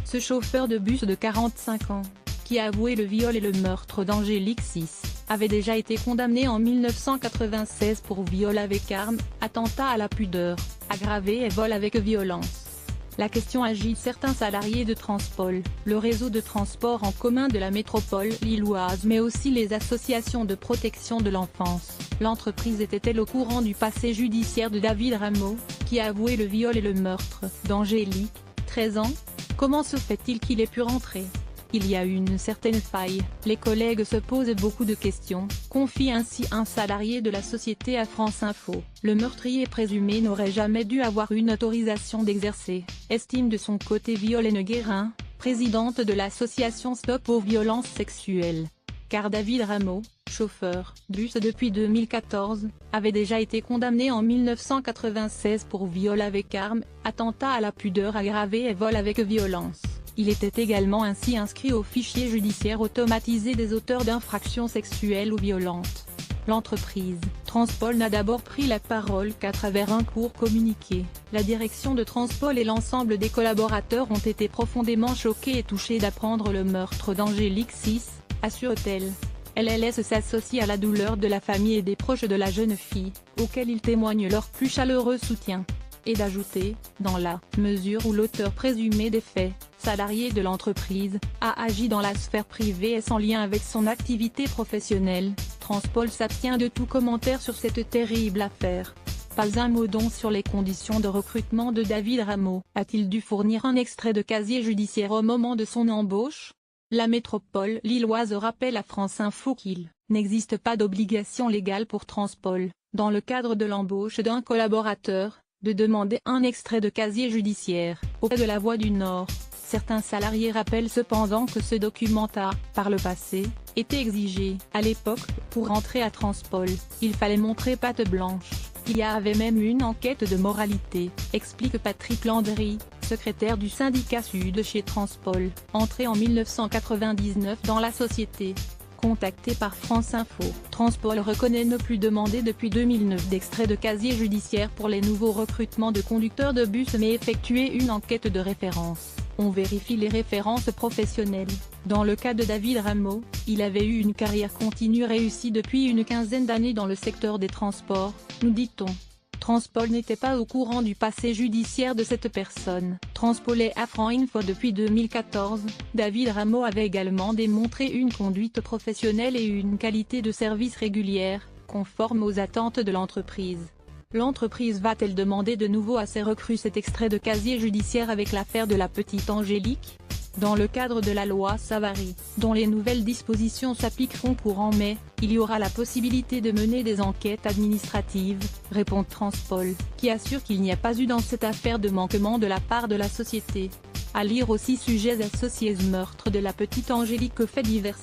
Ce chauffeur de bus de 45 ans, qui a avoué le viol et le meurtre d'Angélique 6, avait déjà été condamné en 1996 pour viol avec arme, attentat à la pudeur, aggravé et vol avec violence. La question agite certains salariés de Transpol, le réseau de transport en commun de la métropole lilloise mais aussi les associations de protection de l'enfance. L'entreprise était-elle au courant du passé judiciaire de David Rameau, qui a avoué le viol et le meurtre d'Angélique, 13 ans? Comment se fait-il qu'il ait pu rentrer? Il y a une certaine faille, les collègues se posent beaucoup de questions, confie ainsi un salarié de la société à France Info. Le meurtrier présumé n'aurait jamais dû avoir une autorisation d'exercer, estime de son côté Violaine Guérin, présidente de l'association Stop aux violences sexuelles. Car David Rameau, chauffeur bus depuis 2014, avait déjà été condamné en 1996 pour viol avec arme, attentat à la pudeur aggravé et vol avec violence. Il était également ainsi inscrit au fichier judiciaire automatisé des auteurs d'infractions sexuelles ou violentes. L'entreprise, Transpol, n'a d'abord pris la parole qu'à travers un court communiqué. La direction de Transpol et l'ensemble des collaborateurs ont été profondément choqués et touchés d'apprendre le meurtre d'Angélique 6, assure-t-elle. LLS s'associe à la douleur de la famille et des proches de la jeune fille, auxquels ils témoignent leur plus chaleureux soutien. Et d'ajouter, dans la mesure où l'auteur présumé des faits, salarié de l'entreprise, a agi dans la sphère privée et sans lien avec son activité professionnelle, Transpol s'abstient de tout commentaire sur cette terrible affaire. Pas un mot donc sur les conditions de recrutement de David Rameau. A-t-il dû fournir un extrait de casier judiciaire au moment de son embauche? La métropole lilloise rappelle à France Info qu'il n'existe pas d'obligation légale pour Transpol, dans le cadre de l'embauche d'un collaborateur, de demander un extrait de casier judiciaire. Auprès de La Voix du Nord, certains salariés rappellent cependant que ce document a, par le passé, été exigé. À l'époque, pour entrer à Transpol, il fallait montrer patte blanche. Il y avait même une enquête de moralité, explique Patrick Landry, secrétaire du syndicat Sud chez Transpol, entré en 1999 dans la société. Contacté par France Info, Transpol reconnaît ne plus demander depuis 2009 d'extrait de casier judiciaire pour les nouveaux recrutements de conducteurs de bus mais effectuer une enquête de référence. On vérifie les références professionnelles. Dans le cas de David Rameau, il avait eu une carrière continue réussie depuis une quinzaine d'années dans le secteur des transports, nous dit-on. Transpol n'était pas au courant du passé judiciaire de cette personne. Transpolé à France Info depuis 2014, David Rameau avait également démontré une conduite professionnelle et une qualité de service régulière, conforme aux attentes de l'entreprise. L'entreprise va-t-elle demander de nouveau à ses recrues cet extrait de casier judiciaire avec l'affaire de la petite Angélique? Dans le cadre de la loi Savary, dont les nouvelles dispositions s'appliqueront courant mai, il y aura la possibilité de mener des enquêtes administratives, répond Transpol, qui assure qu'il n'y a pas eu dans cette affaire de manquement de la part de la société. À lire aussi sujets associés au meurtre de la petite Angélique, faits divers.